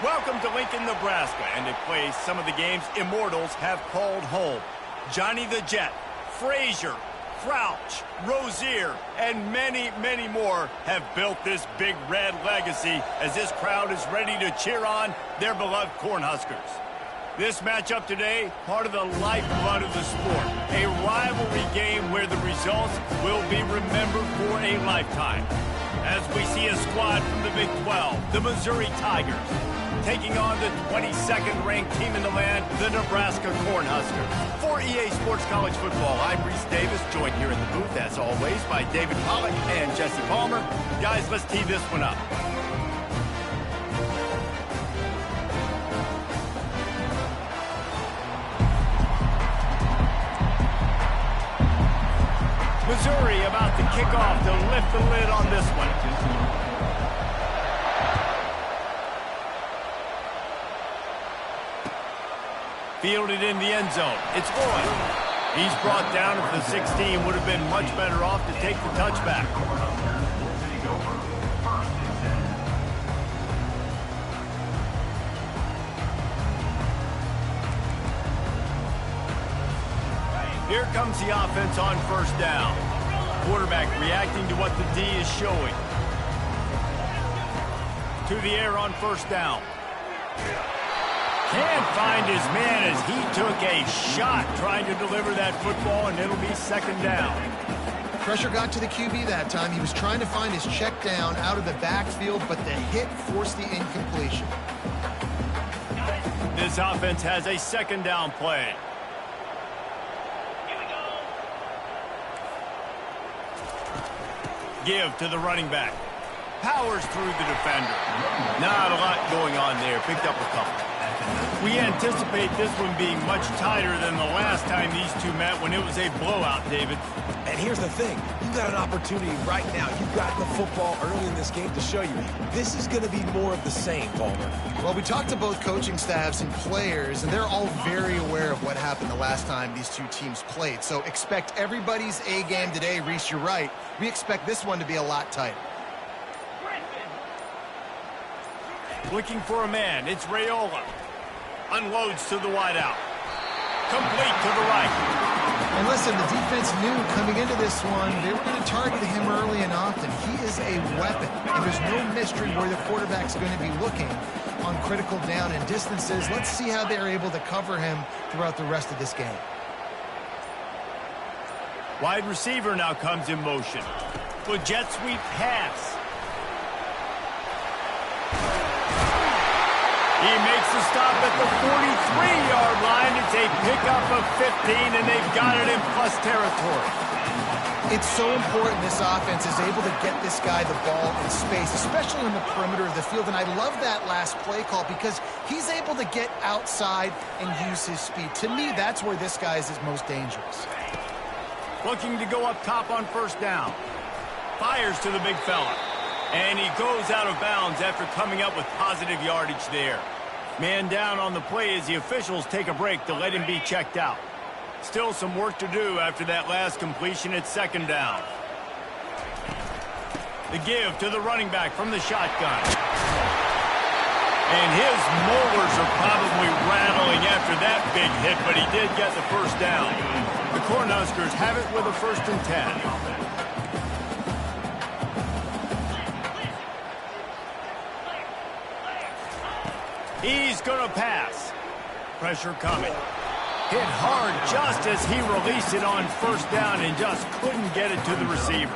Welcome to Lincoln, Nebraska, and to play some of the games Immortals have called home. Johnny the Jet, Frazier, Crouch, Rozier, and many, many more have built this big red legacy as this crowd is ready to cheer on their beloved Cornhuskers. This matchup today, part of the lifeblood of the sport, a rivalry game where the results will be remembered for a lifetime. As we see a squad from the Big 12, the Missouri Tigers, taking on the 22nd ranked team in the land, the Nebraska Cornhuskers. For EA Sports College Football, I'm Reese Davis, joined here in the booth, as always, by David Pollack and Jesse Palmer. Guys, let's tee this one up. Missouri about to kick off to lift the lid on this one. Fielded in the end zone. It's Boyd. He's brought down at the 16. Would have been much better off to take the touchback. Here comes the offense on first down. Quarterback reacting to what the D is showing. To the air on first down. Can't find his man as he took a shot trying to deliver that football, and it'll be second down. Pressure got to the QB that time. He was trying to find his check down out of the backfield, but the hit forced the incompletion. This offense has a second down play. Give to the running back. Powers through the defender. Not a lot going on there. Picked up a couple. We anticipate this one being much tighter than the last time these two met when it was a blowout, David. And here's the thing. You've got an opportunity right now. You've got the football early in this game to show you. This is going to be more of the same, Palmer. Well, we talked to both coaching staffs and players, and they're all very aware of what happened the last time these two teams played. So expect everybody's A game today. Reese, you're right. We expect this one to be a lot tighter. Looking for a man. It's Raiola. Unloads to the wideout. Complete to the right. And listen, the defense knew coming into this one, they were going to target him early and often. He is a weapon, and there's no mystery where the quarterback's going to be looking on critical down and distances. Let's see how they're able to cover him throughout the rest of this game. Wide receiver now comes in motion. With jet sweep pass. He makes the stop at the 43-yard line. It's a pickup of 15, and they've got it in plus territory. It's so important this offense is able to get this guy the ball in space, especially in the perimeter of the field. And I love that last play call because he's able to get outside and use his speed. To me, that's where this guy is his most dangerous. Looking to go up top on first down. Fires to the big fella. And he goes out of bounds after coming up with positive yardage there. Man down on the play as the officials take a break to let him be checked out. Still some work to do after that last completion at second down. The give to the running back from the shotgun. And his molars are probably rattling after that big hit, but he did get the first down. The Cornhuskers have it with a 1st and 10. He's going to pass. Pressure coming. Hit hard just as he released it on first down and just couldn't get it to the receiver.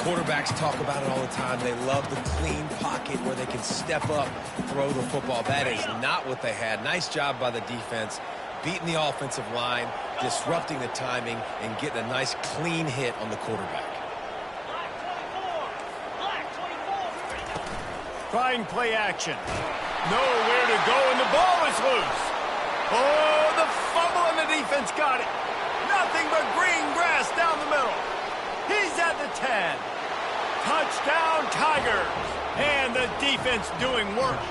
Quarterbacks talk about it all the time. They love the clean pocket where they can step up, throw the football. That is not what they had. Nice job by the defense, beating the offensive line, disrupting the timing, and getting a nice clean hit on the quarterback. Trying play action. Nowhere to go, and the ball is loose. Oh, the fumble, and the defense got it. Nothing but green grass down the middle. He's at the 10. Touchdown, Tigers. And the defense doing work.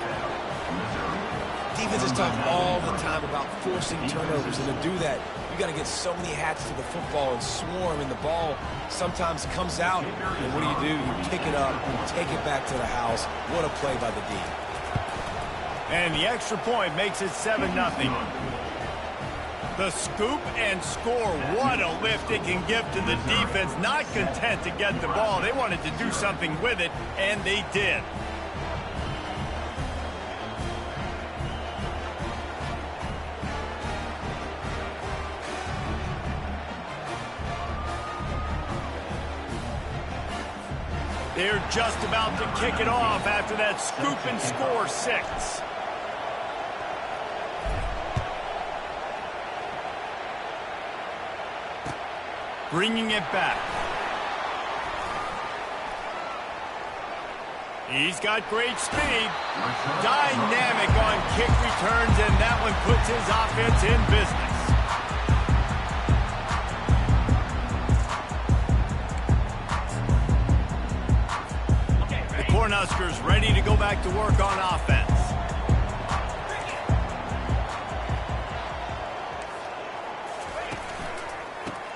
Defenses talk all the time about forcing turnovers, and to do that, you got to get so many hats to the football and swarm, and the ball sometimes comes out, and what do? You pick it up, take it back to the house. What a play by the D. And the extra point makes it 7-0. The scoop and score. What a lift it can give to the defense. Not content to get the ball. They wanted to do something with it, and they did. They're just about to kick it off after that scoop and score 6. Bringing it back. He's got great speed. Dynamic on kick returns, and that one puts his offense in business. Cornhuskers ready to go back to work on offense.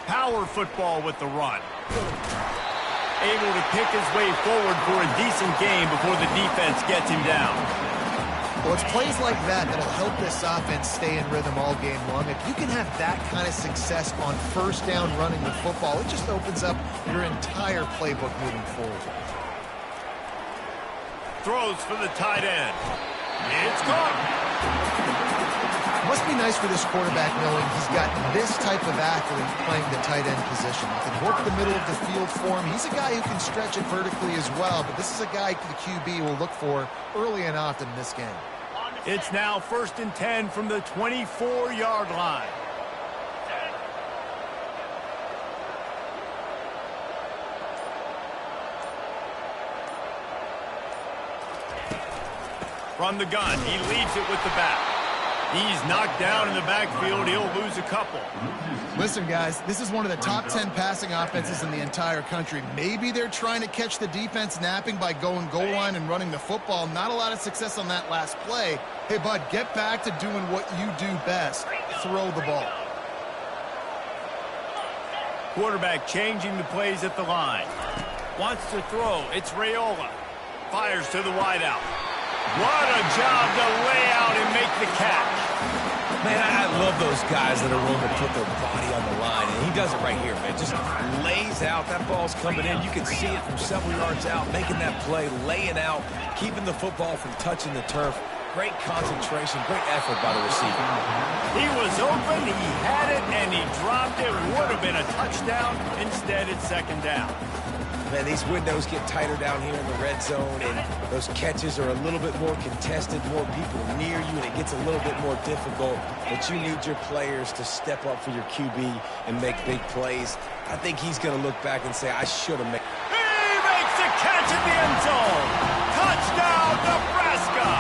Power football with the run. Able to pick his way forward for a decent game before the defense gets him down. Well, it's plays like that that'll help this offense stay in rhythm all game long. If you can have that kind of success on first down running the football, it just opens up your entire playbook moving forward. Throws for the tight end. It's gone. must be nice for this quarterback knowing he's got this type of athlete playing the tight end position. He can work the middle of the field for him. He's a guy who can stretch it vertically as well, but this is a guy the QB will look for early and often in this game. It's now 1st and 10 from the 24-yard line. From the gun, he leads it with the back. He's knocked down in the backfield. He'll lose a couple. Listen, guys, this is one of the top 10 passing offenses in the entire country. Maybe they're trying to catch the defense napping by going goal line and running the football. Not a lot of success on that last play. Hey, bud, get back to doing what you do best. Throw the ball. Quarterback changing the plays at the line. Wants to throw. It's Raiola. Fires to the wideout. What a job to lay out and make the catch. Man, I love those guys that are willing to put their body on the line, and he does it right here, man. Just lays out. That ball's coming in. You can see it from several yards out, making that play, laying out, keeping the football from touching the turf. Great concentration, great effort by the receiver. He was open, he had it, and he dropped it. Would have been a touchdown. Instead, it's 2nd down. Man, these windows get tighter down here in the red zone, and those catches are a little bit more contested, more people near you, and it gets a little bit more difficult. But you need your players to step up for your QB and make big plays. I think he's going to look back and say, I should have made. He makes the catch in the end zone. Touchdown, Nebraska.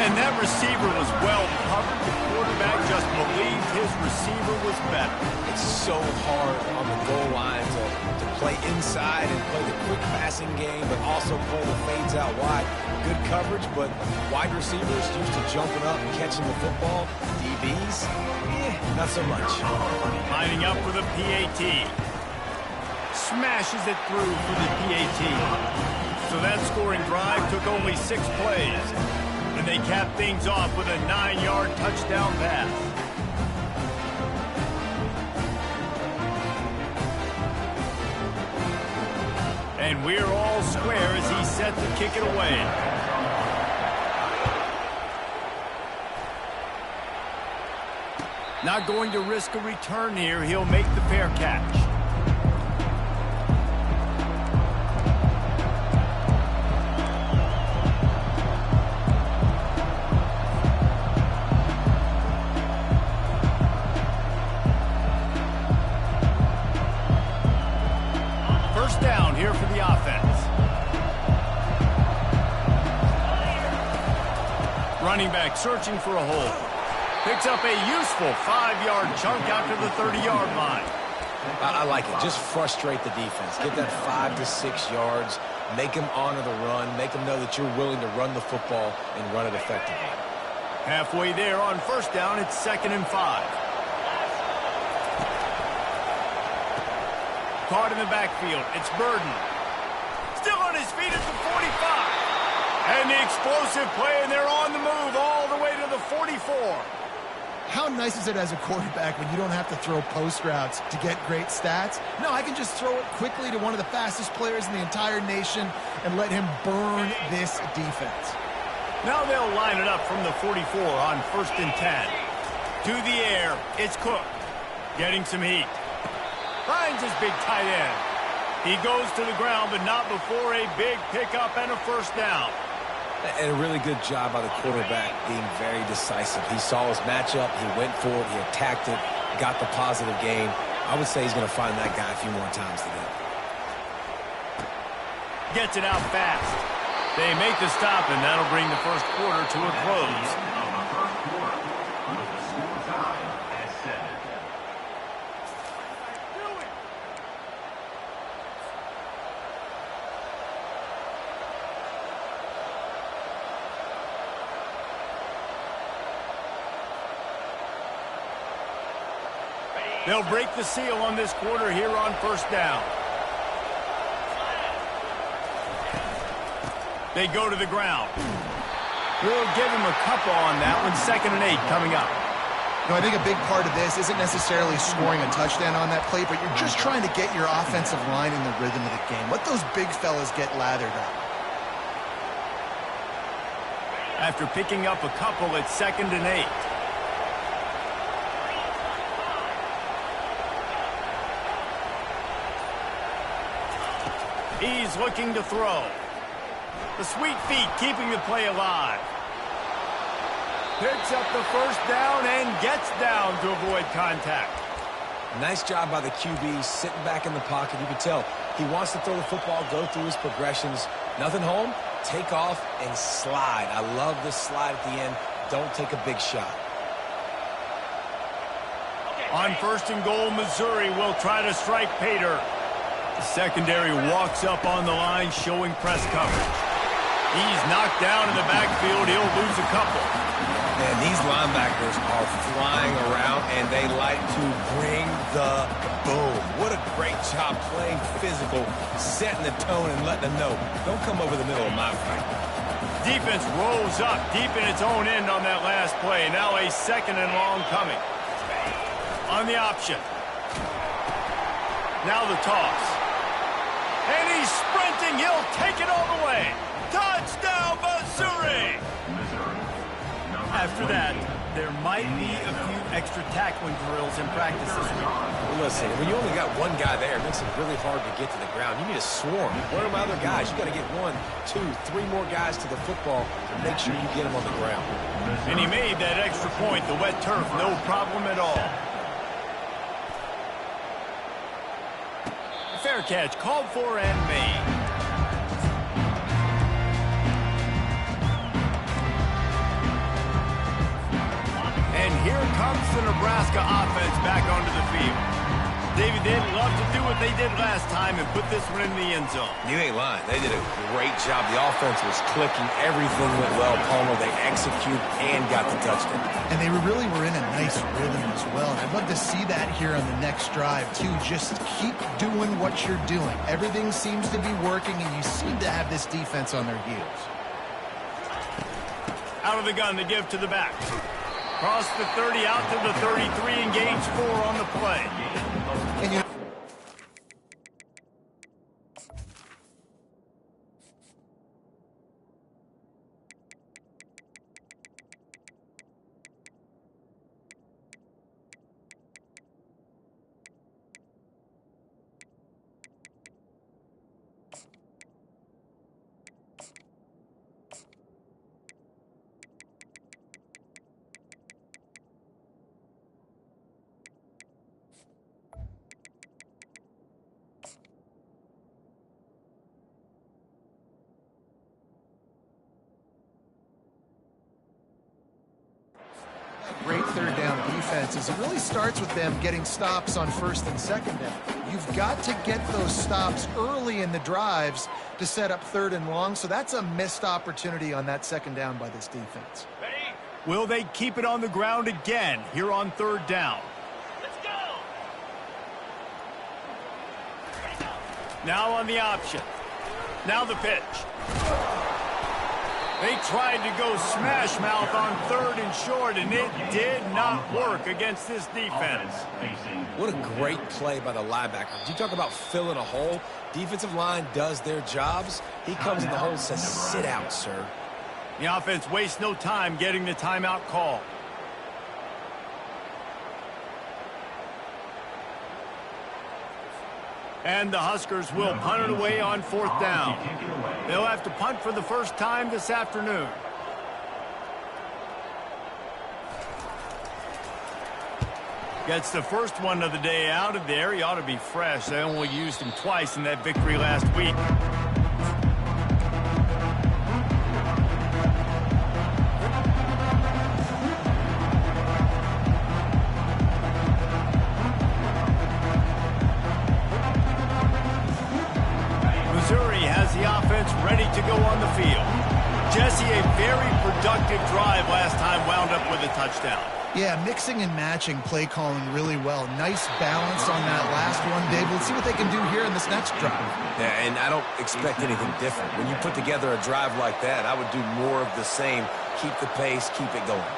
And that receiver was well covered. The quarterback just believed his receiver was better. It's so hard on the goal line to play inside and play the quick passing game, but also play the fades out wide. Good coverage, but wide receivers used to jumping up and catching the football. DBs, not so much. Lining up for the PAT. Smashes it through for the PAT. So that scoring drive took only 6 plays. And they capped things off with a 9-yard touchdown pass. And we're all square as he's set to kick it away. Not going to risk a return here. He'll make the fair catch. Down here for the offense. Running back searching for a hole. Picks up a useful 5-yard chunk out to the 30-yard line. I like it. Just frustrate the defense. Get that 5 to 6 yards. Make them honor the run. Make them know that you're willing to run the football and run it effectively. Halfway there on 1st down, it's 2nd and 5. Caught in the backfield. It's Burden. Still on his feet at the 45. And the explosive play, and they're on the move all the way to the 44. How nice is it as a quarterback when you don't have to throw post routes to get great stats? No, I can just throw it quickly to one of the fastest players in the entire nation and let him burn this defense. Now they'll line it up from the 44 on 1st and 10. To the air, it's Cook. Getting some heat. Finds his big tight end. He goes to the ground, but not before a big pickup and a 1st down. And a really good job by the quarterback being very decisive. He saw his matchup. He went for it. He attacked it. Got the positive gain. I would say he's going to find that guy a few more times today. Gets it out fast. They make the stop, and that'll bring the 1st quarter to a close. They'll break the seal on this quarter here on 1st down. They go to the ground. We'll give him a couple on that one. 2nd and 8 coming up. No, I think a big part of this isn't necessarily scoring a touchdown on that play, but you're just trying to get your offensive line in the rhythm of the game. Let those big fellas get lathered up. after picking up a couple at 2nd and 8. He's looking to throw. The sweet feet keeping the play alive. Picks up the first down and gets down to avoid contact. Nice job by the QB, sitting back in the pocket. You can tell he wants to throw the football, go through his progressions. Nothing home, take off and slide. I love the slide at the end. Don't take a big shot. On 1st and goal, Missouri will try to strike Pater. The secondary walks up on the line, showing press coverage. He's knocked down in the backfield. He'll lose a couple. And these linebackers are flying around, and they like to bring the boom. What a great job playing physical, setting the tone and letting them know, don't come over the middle of my fight. Defense rolls up deep in its own end on that last play. Now a 2nd and long coming. On the option. Now the toss. And he's sprinting. He'll take it all the way. Touchdown, Missouri! After that, there might be a few extra tackling drills in practice this week. Listen, when you only got one guy there, it makes it really hard to get to the ground. You need a swarm. What are my other guys? You got to get 1, 2, 3 more guys to the football to make sure you get them on the ground. And he made that extra point, the wet turf, no problem at all. Fair catch, called for and made. And here comes the Nebraska offense back onto the field. David, they'd love to do what they did last time and put this one in the end zone. You ain't lying. They did a great job. The offense was clicking. Everything went well. Palmer, they executed and got the touchdown. And they really were in a nice rhythm as well. And I'd love to see that here on the next drive, too. Just keep doing what you're doing. Everything seems to be working, and you seem to have this defense on their heels. Out of the gun to give to the back. Cross the 30 out to the 33 and gains 4 on the play. And you great 3rd down defense is it really starts with them getting stops on 1st and 2nd down. You've got to get those stops early in the drives to set up 3rd and long, so that's a missed opportunity on that 2nd down by this defense. Will they keep it on the ground again here on 3rd down? Let's go! Now on the option. Now the pitch. They tried to go smash mouth on 3rd and short, and it did not work against this defense. What a great play by the linebacker. You talk about filling a hole. Defensive line does their jobs. He comes in the hole and says, sit out, sir. The offense wastes no time getting the timeout call. And the Huskers will punt it away on 4th down. They'll have to punt for the first time this afternoon. Gets the first one of the day out of there. He ought to be fresh. They only used him twice in that victory last week. Missouri has the offense ready to go on the field. Jesse, a very productive drive last time, wound up with a touchdown. Yeah, mixing and matching play calling really well. Nice balance on that last one, Dave. Let's see what they can do here in this next drive. Yeah, and I don't expect anything different. When you put together a drive like that, I would do more of the same. Keep the pace, keep it going.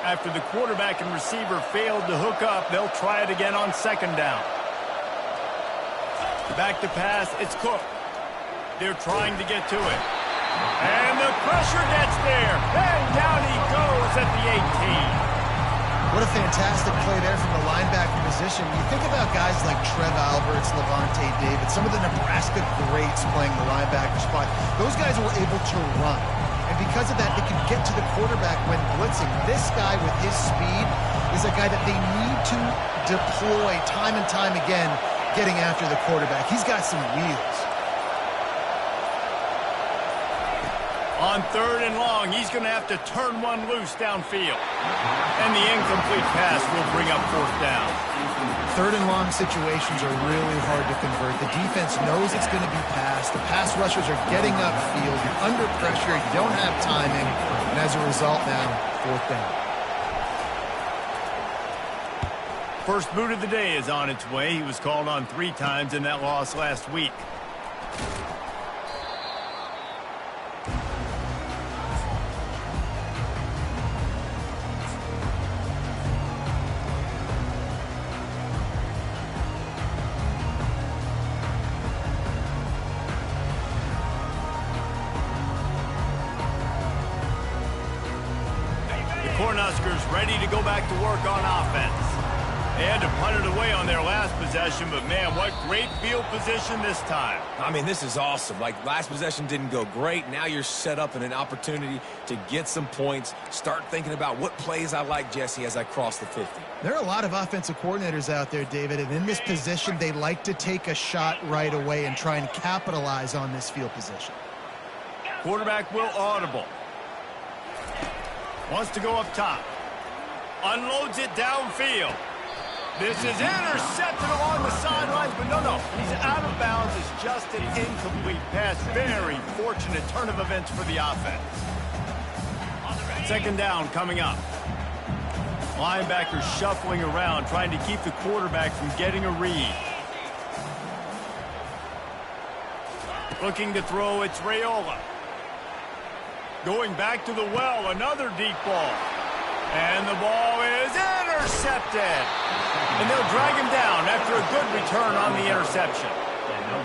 After the quarterback and receiver failed to hook up, they'll try it again on 2nd down. Back to pass, it's Cook. They're trying to get to it. And the pressure gets there. And down he goes at the 18. What a fantastic play there from the linebacker position. You think about guys like Trev Alberts, Levante David, some of the Nebraska greats playing the linebacker spot. Those guys were able to run. And because of that, they can get to the quarterback when blitzing. This guy with his speed is a guy that they need to deploy time and time again getting after the quarterback. He's got some wheels. On 3rd and long, he's going to have to turn one loose downfield. And the incomplete pass will bring up 4th down. 3rd and long situations are really hard to convert. The defense knows it's going to be passed. The pass rushers are getting upfield. You're under pressure. You don't have timing. And as a result now, 4th down. First boot of the day is on its way. He was called on 3 times in that loss last week. Cornhuskers ready to go back to work on offense. They had to punt it away on their last possession, but man, what great field position this time. I mean, this is awesome. Like, last possession didn't go great. Now you're set up in an opportunity to get some points. Start thinking about what plays I like, Jesse, as I cross the 50. There are a lot of offensive coordinators out there, David, and in this position, they like to take a shot right away and try and capitalize on this field position. Quarterback will audible. Wants to go up top. Unloads it downfield. This is intercepted along the sidelines, but no. He's out of bounds. It's just an incomplete pass. Very fortunate turn of events for the offense. 2nd down coming up. Linebackers shuffling around, trying to keep the quarterback from getting a read. Looking to throw, it's Raiola. Going back to the well, another deep ball. And the ball is intercepted. And they'll drag him down after a good return on the interception.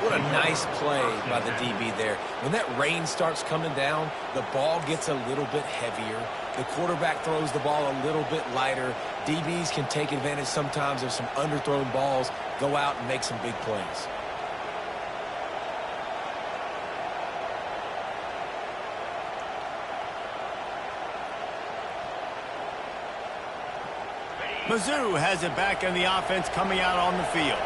What a nice play by the DB there. When that rain starts coming down, the ball gets a little bit heavier. The quarterback throws the ball a little bit lighter. DBs can take advantage sometimes of some underthrown balls, go out and make some big plays. Mizzou has it back on the offense coming out on the field.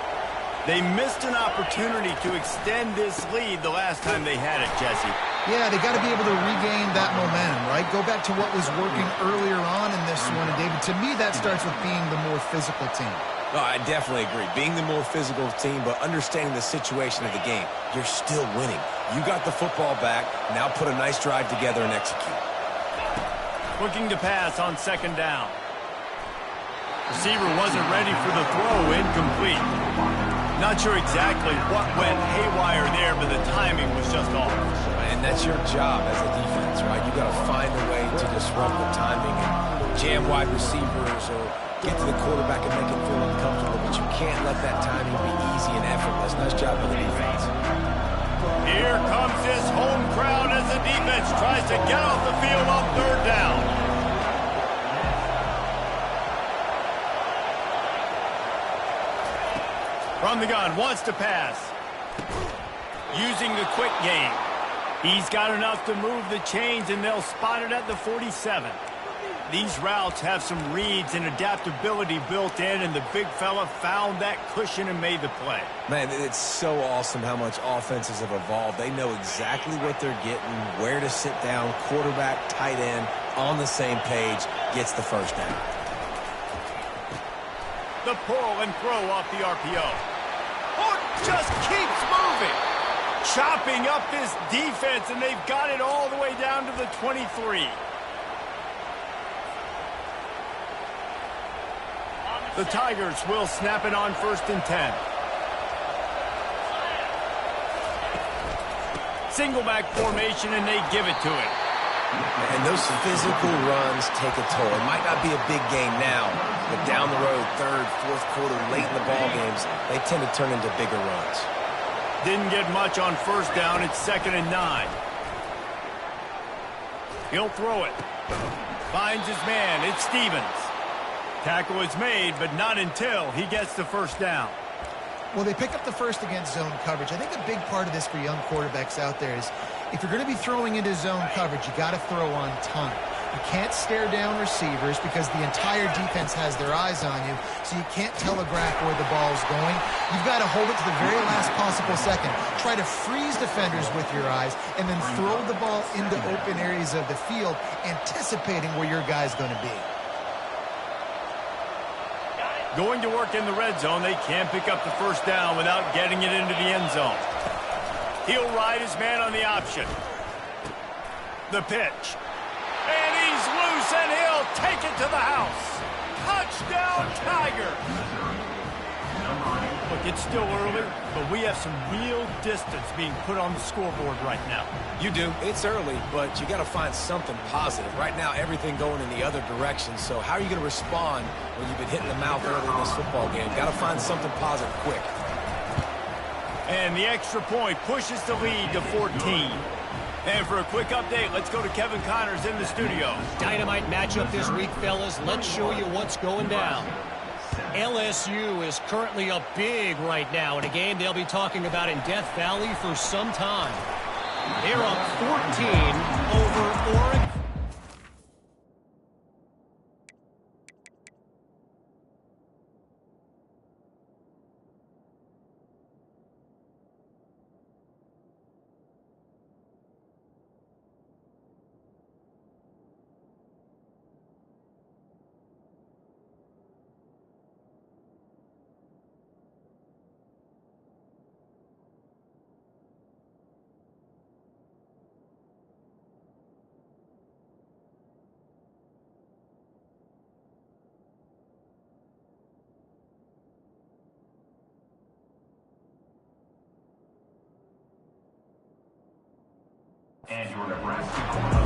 They missed an opportunity to extend this lead the last time they had it, Jesse. Yeah, they got to be able to regain that momentum, right? Go back to what was working earlier on in this one. And, David, to me, that starts with being the more physical team. Oh, I definitely agree. Being the more physical team, but understanding the situation of the game. You're still winning. You got the football back. Now put a nice drive together and execute. Looking to pass on 2nd down. Receiver wasn't ready for the throw, incomplete. Not sure exactly what went haywire there, but the timing was just off. And that's your job as a defense, right? You got to find a way to disrupt the timing and jam wide receivers or get to the quarterback and make him feel uncomfortable, but you can't let that timing be easy and effortless. Nice job by the defense. Here comes this home crowd as the defense tries to get off the field on 3rd down. From the gun, wants to pass. Using the quick game. He's got enough to move the chains, and they'll spot it at the 47. These routes have some reads and adaptability built in, and the big fella found that cushion and made the play. Man, it's so awesome how much offenses have evolved. They know exactly what they're getting, where to sit down, quarterback, tight end, on the same page, gets the 1st down. The pull and throw off the RPO. Oh, just keeps moving. Chopping up this defense, and they've got it all the way down to the 23. The Tigers will snap it on 1st and 10. Single back formation, and they give it to him. And those physical runs take a toll. It might not be a big game now, but down the road, 3rd, 4th quarter, late in the ball games, they tend to turn into bigger runs. Didn't get much on 1st down. It's 2nd and 9. He'll throw it. Finds his man. It's Stevens. Tackle is made, but not until he gets the first down. Well, they pick up the first against zone coverage. I think a big part of this for young quarterbacks out there is if you're going to be throwing into zone coverage, you got to throw on time. You can't stare down receivers because the entire defense has their eyes on you, so you can't telegraph where the ball's going. You've got to hold it to the very last possible second. Try to freeze defenders with your eyes and then throw the ball into open areas of the field, anticipating where your guy's going to be. Going to work in the red zone, they can't pick up the first down without getting it into the end zone. He'll ride his man on the option. The pitch. And he's loose, and he'll take it to the house. Touchdown, Tiger. Look, it's still early, but we have some real distance being put on the scoreboard right now. You do. It's early, but you got to find something positive. Right now, everything going in the other direction. So how are you going to respond when you've been hitting the mouth early in this football game? Got to find something positive quick. And the extra point pushes the lead to 14. And for a quick update, let's go to Kevin Connors in the studio. Dynamite matchup this week, fellas. Let's show you what's going down. LSU is currently up big right now in a game they'll be talking about in Death Valley for some time. They're up 14 over Oregon.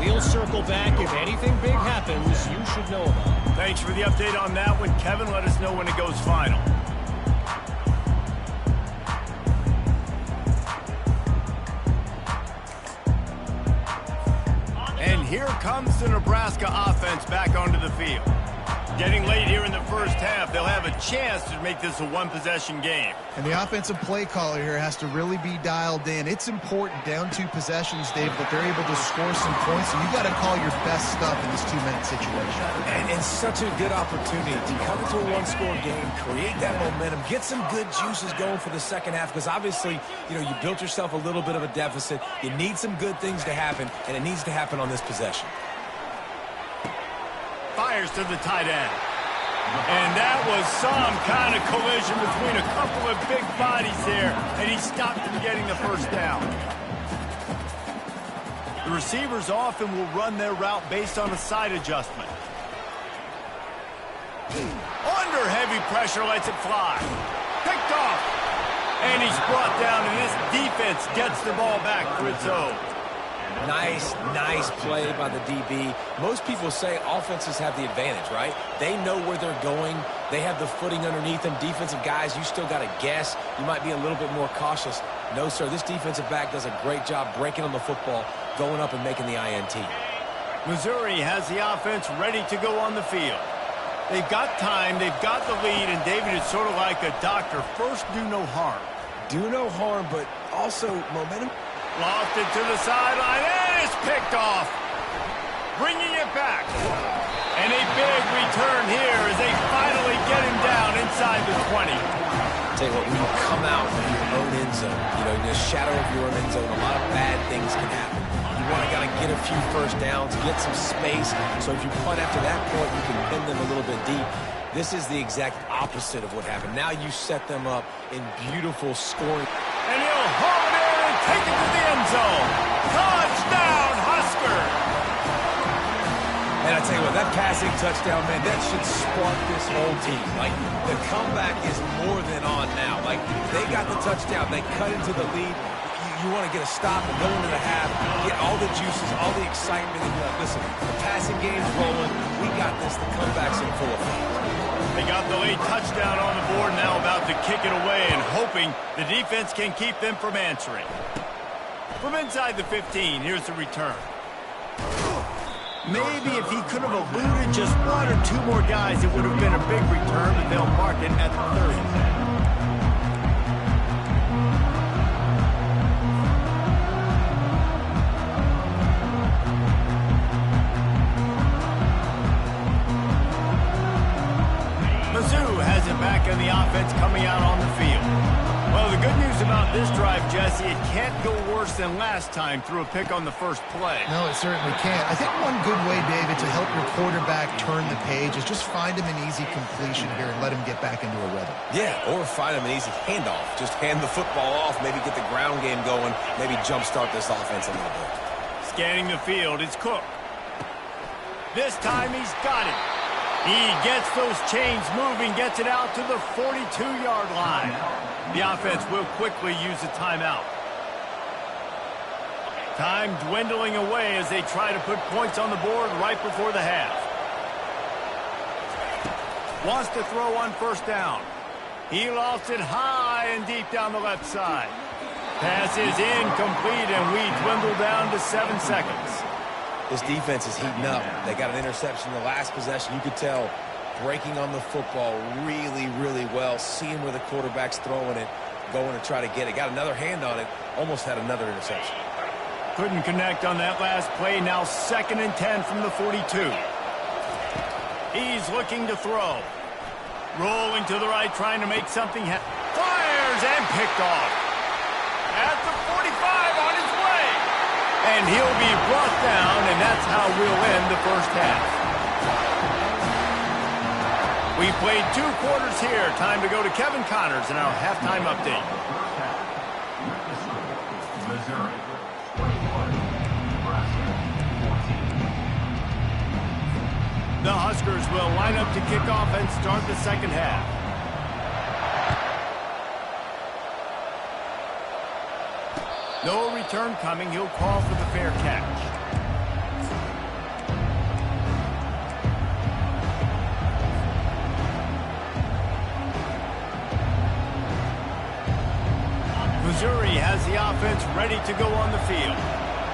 We'll circle back. If anything big happens, you should know about it. Thanks for the update on that one, Kevin. Let us know when it goes final. And here comes the Nebraska offense back onto the field. Getting late here in the first half, they'll have a chance to make this a one-possession game. And the offensive play caller here has to really be dialed in. It's important down 2 possessions, Dave, that they're able to score some points. So you got to call your best stuff in this 2-minute situation. And such a good opportunity to come into a one-score game, create that momentum, get some good juices going for the second half, because obviously, you built yourself a little bit of a deficit. You need some good things to happen, and it needs to happen on this possession. Fires to the tight end. And that was some kind of collision between a couple of big bodies there, and he stopped him getting the first down. The receivers often will run their route based on a side adjustment. Under heavy pressure, lets it fly. Picked off. And he's brought down, and this defense gets the ball back for its own. Nice play by the DB. Most people say offenses have the advantage, right? They know where they're going. They have the footing underneath them. Defensive guys, you still got to guess. You might be a little bit more cautious. No, sir, this defensive back does a great job breaking on the football, going up and making the INT. Missouri has the offense ready to go on the field. They've got time, they've got the lead, and David is sort of like a doctor. First, do no harm. Do no harm, but also momentum. Lofted to the sideline, and it's picked off. Bringing it back. And a big return here as they finally get him down inside the 20. Tell you what, when you come out of your own end zone, in the shadow of your own end zone, a lot of bad things can happen. You want to get a few first downs, get some space, so if you punt after that point, you can pin them a little bit deep. This is the exact opposite of what happened. Now you set them up in beautiful scoring. And he'll haul it in and take it to the end zone. Touchdown, Husker! And I tell you what, that passing touchdown, man, that should spark this whole team. Like, the comeback is more than on now. Like, they got the touchdown. They cut into the lead. You want to get a stop and go into the half, get all the juices, all the excitement, and be like, listen, the passing game's rolling. We got this. The comeback's in full effect. They got the late touchdown on the board, now about to kick it away and hoping the defense can keep them from answering. From inside the 15, here's the return. Maybe if he could have eluded just one or two more guys, it would have been a big return, but they'll mark it at the 30. Back in the offense coming out on the field. Well, the good news about this drive, Jesse, it can't go worse than last time through a pick on the first play. No, it certainly can't. I think one good way, David, to help your quarterback turn the page is just find him an easy completion here and let him get back into a rhythm. Yeah, or find him an easy handoff. Just hand the football off, maybe get the ground game going, maybe jumpstart this offense a little bit. Scanning the field, it's Cook. This time he's got it. He gets those chains moving, gets it out to the 42-yard line. The offense will quickly use a timeout. Time dwindling away as they try to put points on the board right before the half. Wants to throw on first down. He lofts it high and deep down the left side. Pass is incomplete, and we dwindle down to 7 seconds. This defense is heating up. They got an interception in the last possession. You could tell breaking on the football really, really well, seeing where the quarterback's throwing it, going to try to get it. Got another hand on it, almost had another interception. Couldn't connect on that last play. Now 2nd and 10 from the 42. He's looking to throw. Rolling to the right, trying to make something happen. Fires and picked off. At the 45 on his way. And he'll be brought down, and that's how we'll end the first half. We played 2 quarters here. Time to go to Kevin Connors in our halftime update. Missouri, 21, Nebraska, 14. The Huskers will line up to kick off and start the second half. No return coming. He'll call for the fair catch. Missouri has the offense ready to go on the field.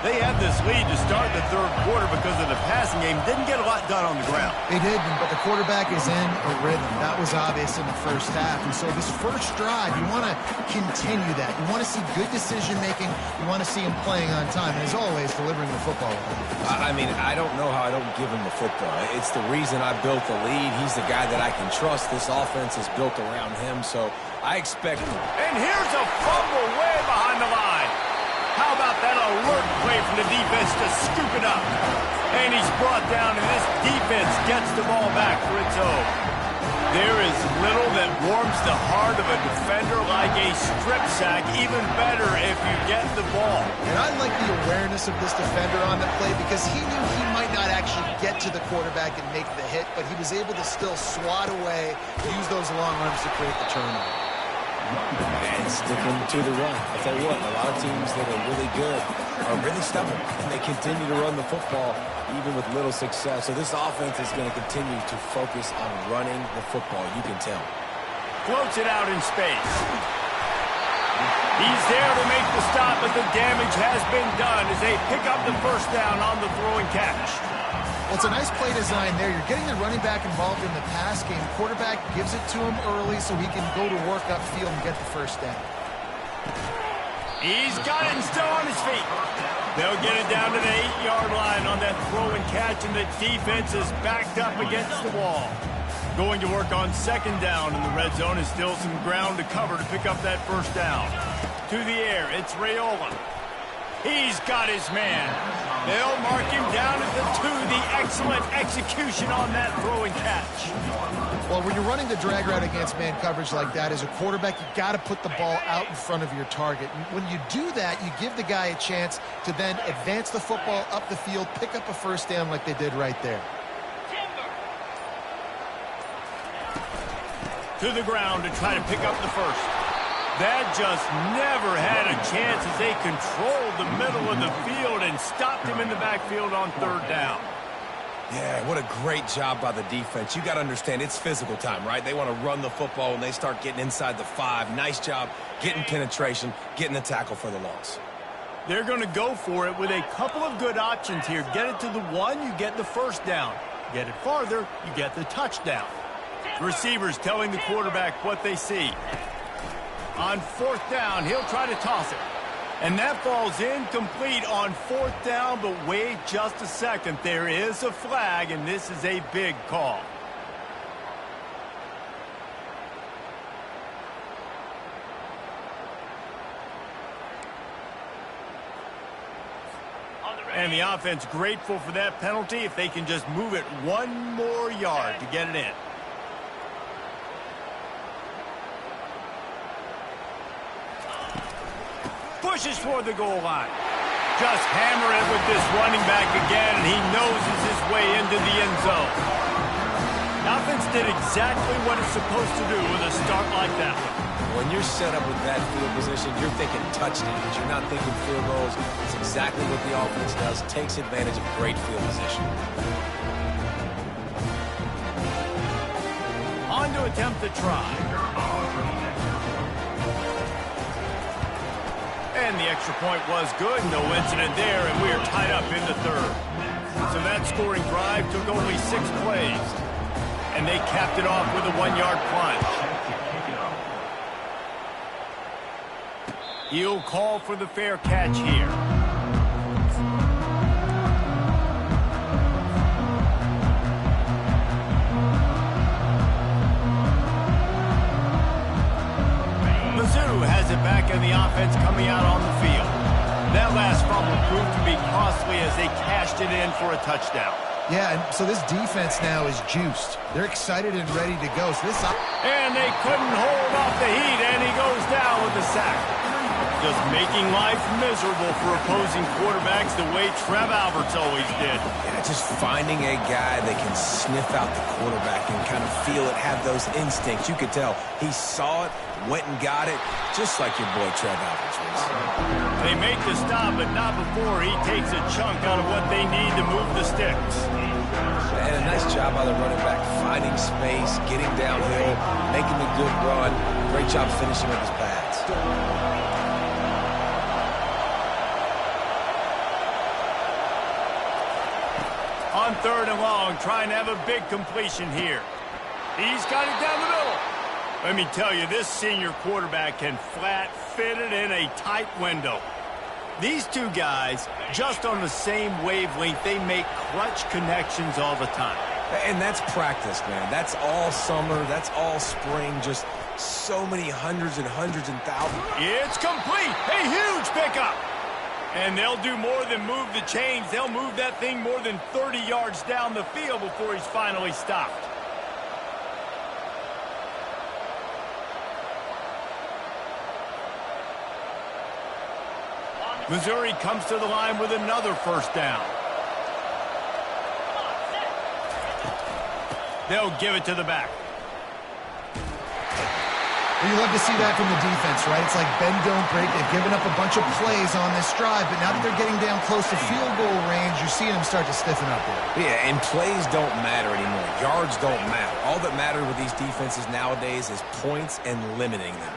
They had this lead to start the third quarter because of the passing game. Didn't get a lot done on the ground. They did, but the quarterback is in a rhythm. That was obvious in the first half. And so this first drive, you want to continue that. You want to see good decision-making. You want to see him playing on time. And as always, delivering the football. I mean, I don't know how I don't give him the football. It's the reason I built the lead. He's the guy that I can trust. This offense is built around him, so I expect him. And here's a fumble way behind the line. How about that alert play from the defense to scoop it up? And he's brought down, and this defense gets the ball back for its own. There is little that warms the heart of a defender like a strip sack. Even better if you get the ball. And I like the awareness of this defender on the play because he knew he might not actually get to the quarterback and make the hit, but he was able to still swat away, use those long arms to create the turnover. And sticking to the run. I'll tell you what, a lot of teams that are really good are really stubborn, and they continue to run the football even with little success. So this offense is going to continue to focus on running the football. You can tell. Floats it out in space. He's there to make the stop, but the damage has been done as they pick up the first down on the throwing catch. Well, it's a nice play design there. You're getting the running back involved in the pass game. Quarterback gives it to him early so he can go to work upfield and get the first down. He's got it and still on his feet. They'll get it down to the 8-yard line on that throw and catch, and the defense is backed up against the wall. Going to work on second down in the red zone is still some ground to cover to pick up that first down. To the air, it's Raiola. He's got his man. They'll mark him down at the 2. The excellent execution on that throw and catch. Well, when you're running the drag route against man coverage like that, as a quarterback, you got to put the ball out in front of your target. And when you do that, you give the guy a chance to then advance the football up the field, pick up a first down like they did right there. To the ground to try to pick up the first. That just never had a chance as they controlled the middle of the field and stopped him in the backfield on third down. Yeah, what a great job by the defense. You got to understand, it's physical time, right? They want to run the football when they start getting inside the 5. Nice job getting penetration, getting the tackle for the loss. They're going to go for it with a couple of good options here. Get it to the one, you get the first down. Get it farther, you get the touchdown. The receivers telling the quarterback what they see. On fourth down, he'll try to toss it. And that falls incomplete on fourth down, but wait just a second. There is a flag, and this is a big call. And the offense grateful for that penalty if they can just move it one more yard to get it in. Pushes toward the goal line. Just hammer it with this running back again, and he noses his way into the end zone. The offense did exactly what it's supposed to do with a start like that one. When you're set up with that field position, you're thinking touchdowns. You're not thinking field goals. It's exactly what the offense does. Takes advantage of great field position. On to attempt the try. And the extra point was good. No incident there, and we are tied up in the third. So that scoring drive took only 6 plays. And they capped it off with a 1-yard plunge. He'll call for the fair catch here. Mizzou has it back in the offense coming out on the field. That last fumble proved to be costly as they cashed it in for a touchdown. Yeah, and so this defense now is juiced. They're excited and ready to go. And they couldn't hold off the heat, and he goes down with the sack. Just making life miserable for opposing quarterbacks the way Trev Alberts always did. Yeah, just finding a guy that can sniff out the quarterback and kind of feel it, have those instincts. You could tell he saw it, went and got it, just like your boy Trev Alberts was. They make the stop, but not before he takes a chunk out of what they need to move the sticks. And a nice job by the running back, finding space, getting downhill, making the good run. Great job finishing with his pads. On third and long, trying to have a big completion here. He's got it down the middle. Let me tell you, this senior quarterback can flat fit it in a tight window. These two guys, just on the same wavelength, they make clutch connections all the time. And that's practice, man. That's all summer. That's all spring. Just so many hundreds and thousands. It's complete. A huge pickup. And they'll do more than move the chains. They'll move that thing more than 30 yards down the field before he's finally stopped. Missouri comes to the line with another first down. They'll give it to the back. You love to see that from the defense, right? It's like bend, don't break. They've given up a bunch of plays on this drive, but now that they're getting down close to field goal range, you're seeing them start to stiffen up there. Yeah, and plays don't matter anymore. Yards don't matter. All that matters with these defenses nowadays is points and limiting them.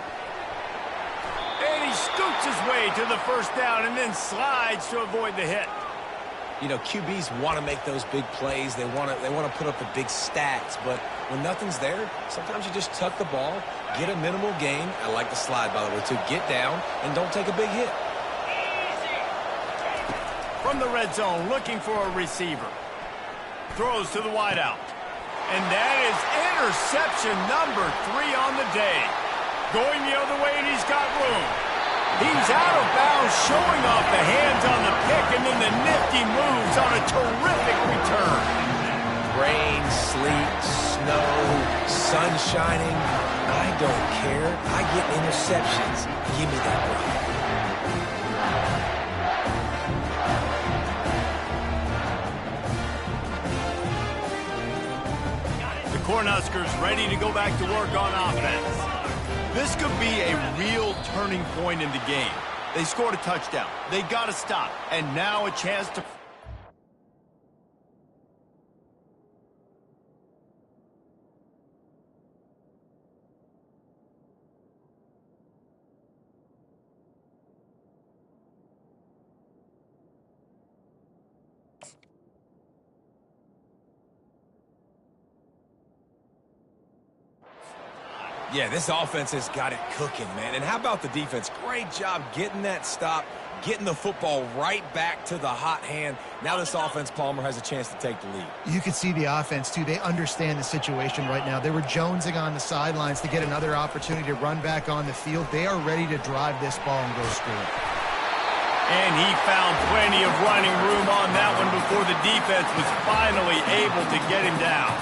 And he scoots his way to the first down and then slides to avoid the hit. You know, QBs want to make those big plays. They want to put up the big stats, but when nothing's there, sometimes you just tuck the ball, get a minimal gain. I like the slide, by the way, too. Get down and don't take a big hit. From the red zone, looking for a receiver. Throws to the wideout. And that is interception number 3 on the day. Going the other way, and he's got room. He's out of bounds, showing off the hands on the pick, and then the nifty moves on a terrific return. Rain, sleet, snow, sun shining. I don't care. I get interceptions. Give me that rock. The Cornhuskers ready to go back to work on offense. This could be a real turning point in the game. They scored a touchdown. They got to stop. And now a chance to... Yeah, this offense has got it cooking, man. And how about the defense? Great job getting that stop, getting the football right back to the hot hand. Now this offense, Palmer, has a chance to take the lead. You can see the offense, too. They understand the situation right now. They were jonesing on the sidelines to get another opportunity to run back on the field. They are ready to drive this ball and go score. And he found plenty of running room on that one before the defense was finally able to get him down.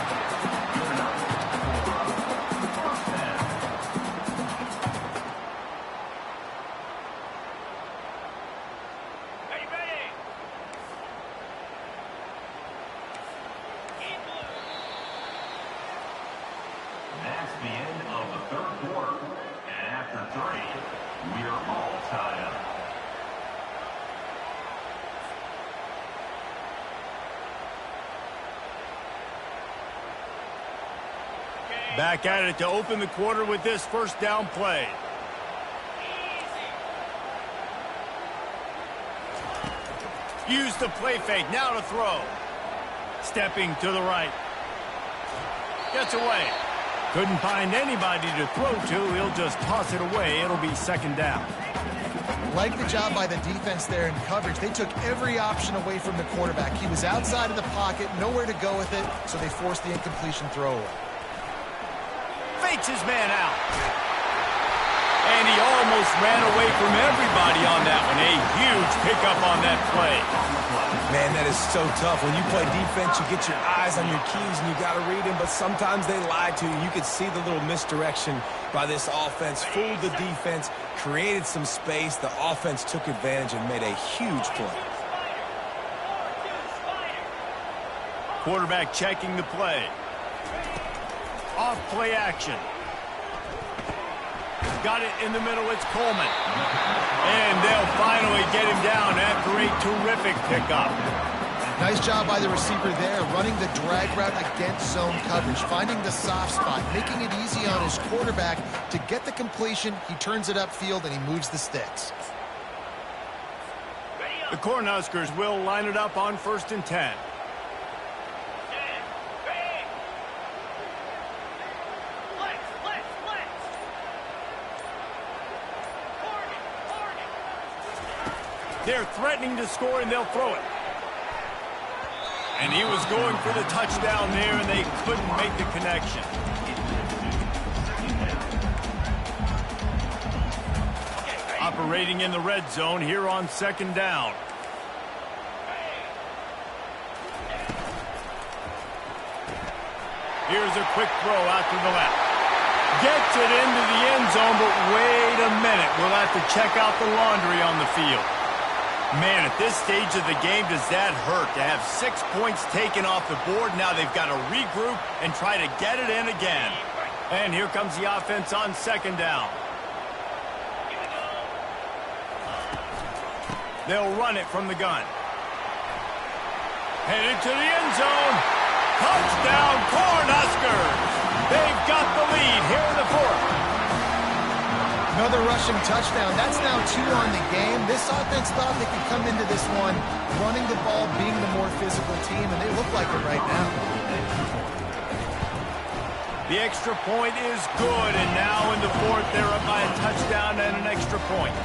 That's the end of the third quarter. And after 3, we are all tied up. Back at it to open the quarter with this first down play. Use the play fake, now to throw. Stepping to the right. Gets away. Couldn't find anybody to throw to. He'll just toss it away. It'll be second down. Like the job by the defense there in coverage. They took every option away from the quarterback. He was outside of the pocket, nowhere to go with it, so they forced the incompletion throwaway. Fakes his man out. And he almost ran away from everybody on that one. A huge pickup on that play. Man, that is so tough. When you play defense, you get your eyes on your keys and you got to read them, but sometimes they lie to you. You could see the little misdirection by this offense, fooled the defense, created some space. The offense took advantage and made a huge play. Quarterback checking the play. Off play action. Got it in the middle. It's Coleman. And they'll finally get him down after a terrific pickup. Nice job by the receiver there, running the drag route against zone coverage, finding the soft spot, making it easy on his quarterback to get the completion. He turns it upfield and he moves the sticks. The Cornhuskers will line it up on 1st and 10. They're threatening to score, and they'll throw it. And he was going for the touchdown there, and they couldn't make the connection. Operating in the red zone here on 2nd down. Here's a quick throw out to the left. Gets it into the end zone, but wait a minute. We'll have to check out the laundry on the field. Man, at this stage of the game, does that hurt to have 6 points taken off the board? Now they've got to regroup and try to get it in again. And here comes the offense on 2nd down. They'll run it from the gun. Headed to the end zone. Touchdown, Cornhuskers! They've got the lead here in the 4th. Another rushing touchdown. That's now 2 on the game. This offense thought they could come into this one running the ball, being the more physical team, and they look like it right now. The extra point is good, and now in the 4th, they're up by a touchdown and an extra point.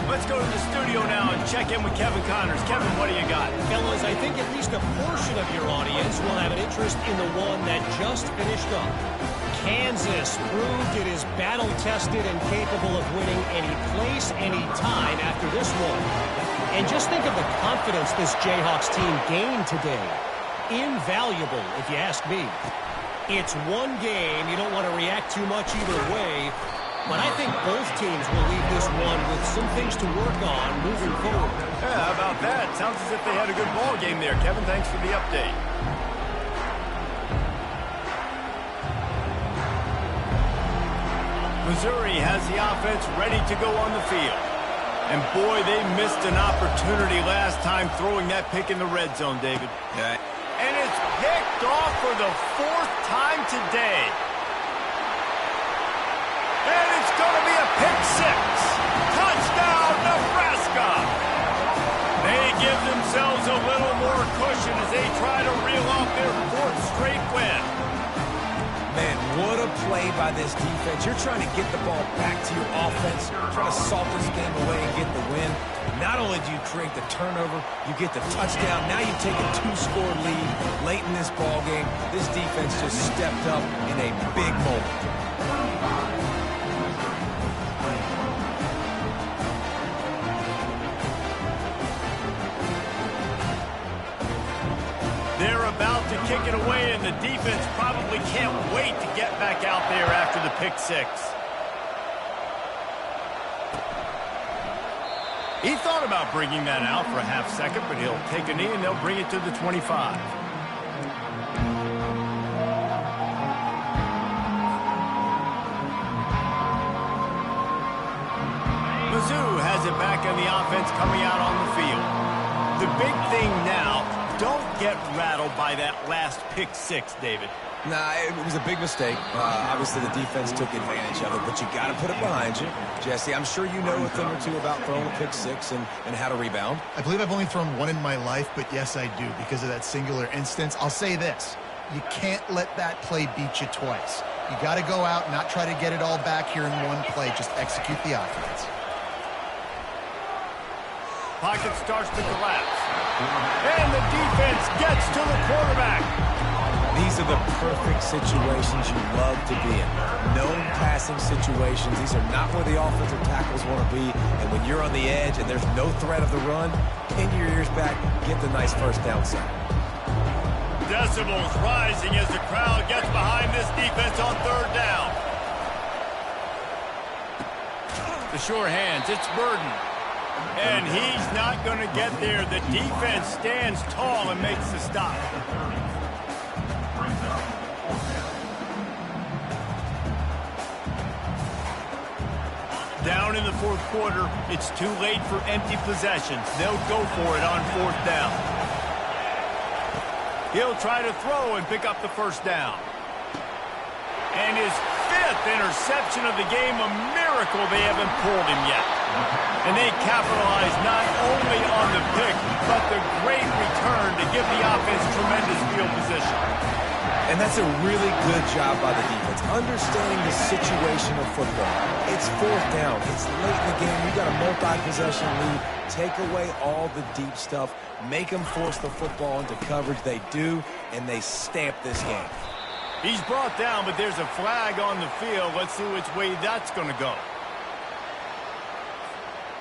Let's go to the studio now and check in with Kevin Connors. Kevin, what do you got? Fellas, I think at least a portion of your audience will have an interest in the one that just finished up. Kansas proved it is battle-tested and capable of winning any place, any time after this one. And just think of the confidence this Jayhawks team gained today. Invaluable, if you ask me. It's one game. You don't want to react too much either way. But I think both teams will leave this one with some things to work on moving forward. Yeah, how about that? Sounds as if they had a good ball game there. Kevin, thanks for the update. Missouri has the offense ready to go on the field. And boy, they missed an opportunity last time throwing that pick in the red zone, David. Yeah. And it's picked off for the 4th time today. And it's going to be a pick 6. Touchdown, Nebraska! They give themselves a little more cushion as they try to reel off their 4th straight win. Man, what a play by this defense. You're trying to get the ball back to your offense, trying to salt this game away and get the win. Not only do you create the turnover, you get the touchdown. Now you take a 2-score lead late in this ball game. This defense just stepped up in a big moment. They're about to kick it away, and the defense probably can't wait to get back out there after the pick six. He thought about bringing that out for a half second, but he'll take a knee and they'll bring it to the 25. Mizzou has it back on the offense coming out on the field. The big thing now, don't get rattled by that last pick six, David. Nah, it was a big mistake. Obviously, the defense took advantage of it, but you got to put it behind you. Jesse, I'm sure you know a thing or two about throwing a pick six and how to rebound. I believe I've only thrown one in my life, but yes, I do because of that singular instance. I'll say this. You can't let that play beat you twice. You got to go out and not try to get it all back here in one play. Just execute the offense. Pocket starts to collapse. And the defense gets to the quarterback. These are the perfect situations you love to be in. Known passing situations. These are not where the offensive tackles want to be. And when you're on the edge and there's no threat of the run, pin your ears back, get the nice first down sack. Decibels rising as the crowd gets behind this defense on third down. The sure hands, it's Burden. And he's not going to get there. The defense stands tall and makes the stop. Down in the fourth quarter, it's too late for empty possessions. They'll go for it on fourth down. He'll try to throw and pick up the first down. And his fifth interception of the game, a miracle they haven't pulled him yet. And they capitalize not only on the pick, but the great return to give the offense tremendous field position. And that's a really good job by the defense, understanding the situation of football. It's fourth down. It's late in the game. You got a multi-possession lead. Take away all the deep stuff. Make them force the football into coverage. They do, and they stamp this game. He's brought down, but there's a flag on the field. Let's see which way that's going to go.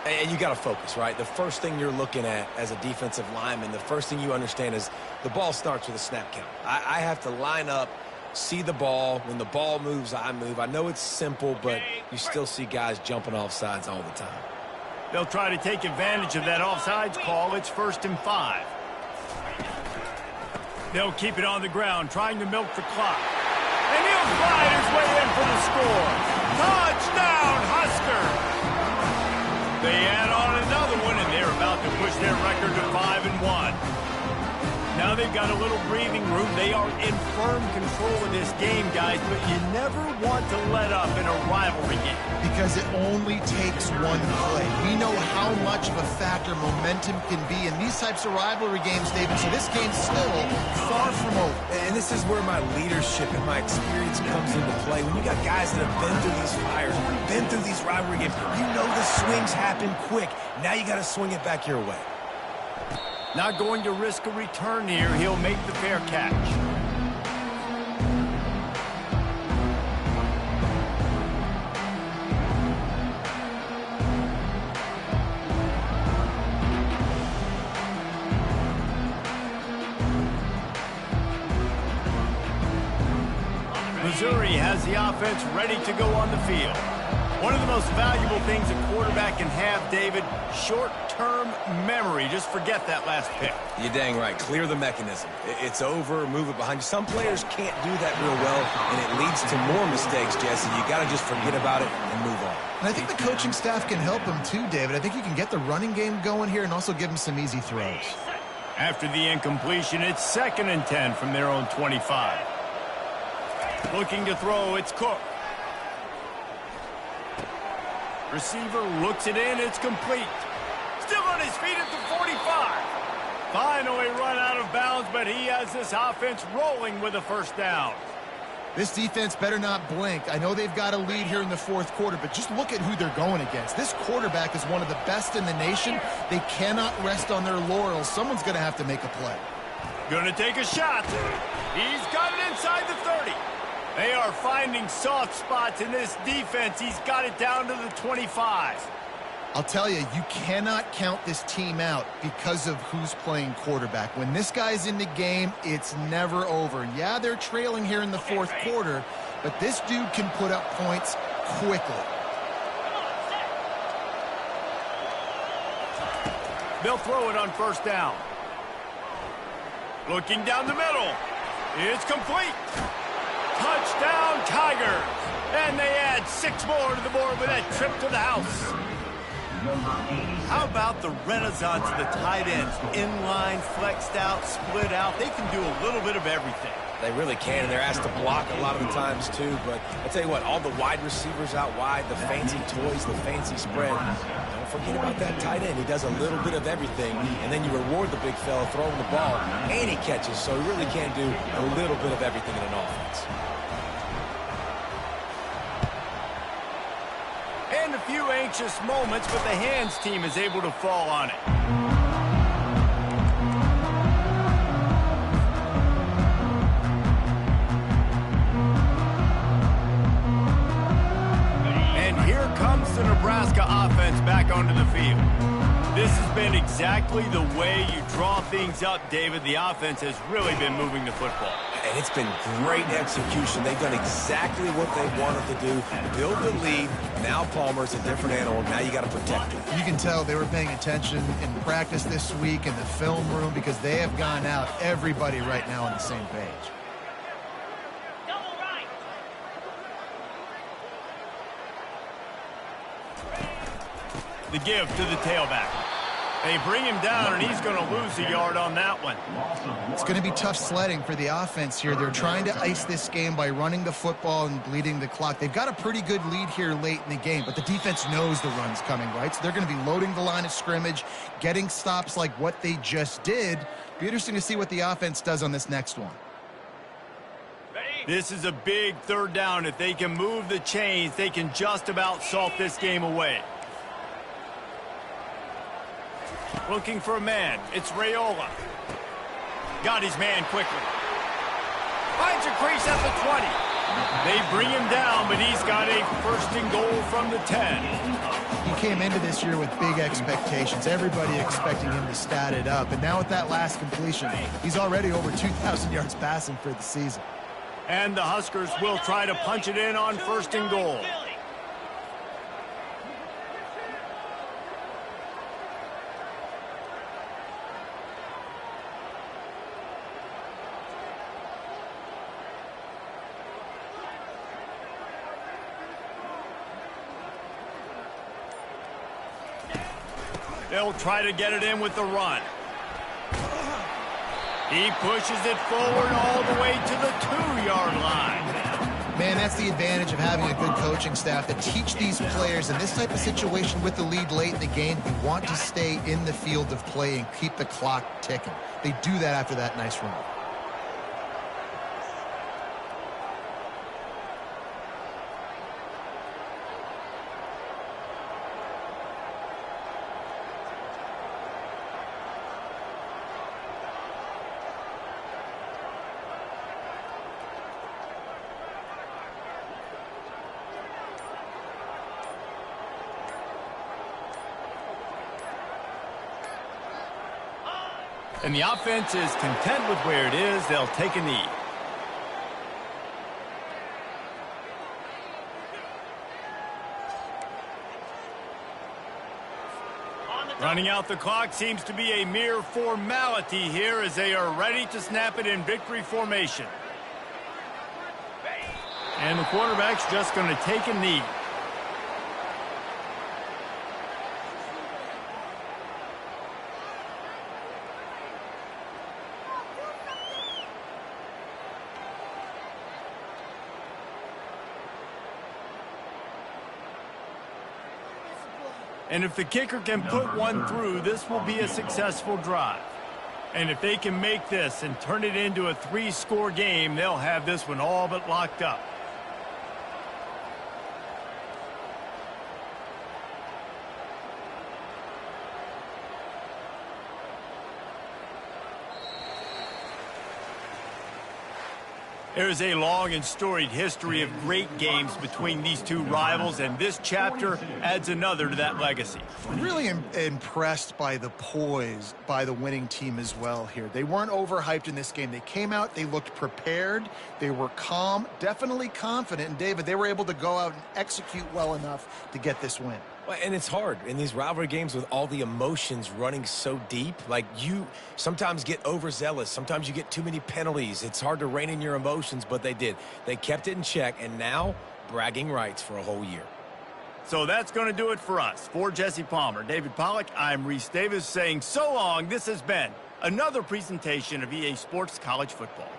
And you got to focus, right? The first thing you're looking at as a defensive lineman, the first thing you understand is the ball starts with a snap count. I have to line up, see the ball. When the ball moves, I move. I know it's simple, but you still see guys jumping off sides all the time. They'll try to take advantage of that offsides call. It's 1st and 5. They'll keep it on the ground, trying to milk the clock. And he'll slide his way in for the score. Touchdown, Husker! They add on another one, and they're about to push their record to 5-1. Now they've got a little breathing room. They are in firm control of this game, guys, but you never want to let up in a rivalry game. Because it only takes one play. We know how much of a factor momentum can be in these types of rivalry games, David, so this game's still far from over. And this is where my leadership and my experience comes into play. When you got guys that have been through these fires, been through these rivalry games, you know the swings happen quick. Now you got to swing it back your way. Not going to risk a return here. He'll make the fair catch. Missouri has the offense ready to go on the field. One of the most valuable things a quarterback can have, David, short-term memory. Just forget that last pick. You're dang right. Clear the mechanism. It's over, move it behind you. Some players can't do that real well, and it leads to more mistakes, Jesse. You got to just forget about it and move on. And I think the coaching staff can help him too, David. I think you can get the running game going here and also give him some easy throws. After the incompletion, it's 2nd and 10 from their own 25. Looking to throw, it's Cook. Receiver looks it in, it's complete. Still on his feet at the 45. Finally run out of bounds, but he has this offense rolling with a first down. This defense better not blink. I know they've got a lead here in the fourth quarter, but just look at who they're going against. This quarterback is one of the best in the nation. They cannot rest on their laurels. Someone's going to have to make a play. Gonna take a shot. He's got it inside the 30. They are finding soft spots in this defense. He's got it down to the 25. I'll tell you, you cannot count this team out because of who's playing quarterback. When this guy's in the game, it's never over. Yeah, they're trailing here in the fourth quarter, but this dude can put up points quickly. They'll throw it on first down. Looking down the middle. It's complete. Touchdown, Tigers. And they add 6 more to the board with that trip to the house. How about the renaissance of the tight ends? Inline, flexed out, split out. They can do a little bit of everything. They really can, and they're asked to block a lot of the times, too. But I'll tell you what, all the wide receivers out wide, the fancy toys, the fancy spread. Don't forget about that tight end. He does a little bit of everything, and then you reward the big fella throwing the ball, and he catches. So he really can do a little bit of everything in an offense. And a few anxious moments, but the hands team is able to fall on it. And here comes the Nebraska offense back onto the field. This has been exactly the way you draw things up, David. The offense has really been moving the football. And it's been great execution. They've done exactly what they wanted to do. Build the lead. Now Palmer's a different animal. Now you got to protect him. You can tell they were paying attention in practice this week in the film room because they have gone out, everybody right now on the same page. The give to the tailback. They bring him down, and he's going to lose a yard on that one. It's going to be tough sledding for the offense here. They're trying to ice this game by running the football and bleeding the clock. They've got a pretty good lead here late in the game, but the defense knows the run's coming, right? So they're going to be loading the line of scrimmage, getting stops like what they just did. Be interesting to see what the offense does on this next one. This is a big third down. If they can move the chains, they can just about salt this game away. Looking for a man. It's Raiola. Got his man quickly. Finds a crease at the 20. They bring him down, but he's got a first and goal from the 10. He came into this year with big expectations. Everybody expecting him to stat it up. And now with that last completion, he's already over 2,000 yards passing for the season. And the Huskers will try to punch it in on first and goal. They'll try to get it in with the run. He pushes it forward all the way to the 2-yard line. Man, that's the advantage of having a good coaching staff that teach these players in this type of situation with the lead late in the game. You want to stay in the field of play and keep the clock ticking. They do that after that nice run. And the offense is content with where it is. They'll take a knee. Running out the clock seems to be a mere formality here as they are ready to snap it in victory formation. And the quarterback's just going to take a knee. And if the kicker can put one through, this will be a successful drive. And if they can make this and turn it into a 3-score game, they'll have this one all but locked up. There's a long and storied history of great games between these two rivals, and this chapter adds another to that legacy. Really impressed by the poise by the winning team as well here. They weren't overhyped in this game. They came out, they looked prepared, they were calm, definitely confident, and David, they were able to go out and execute well enough to get this win. Well, and it's hard in these rivalry games with all the emotions running so deep. Like, you sometimes get overzealous. Sometimes you get too many penalties. It's hard to rein in your emotions, but they did. They kept it in check, and now bragging rights for a whole year. So that's going to do it for us. For Jesse Palmer, David Pollack, I'm Reese Davis saying so long. This has been another presentation of EA Sports College Football.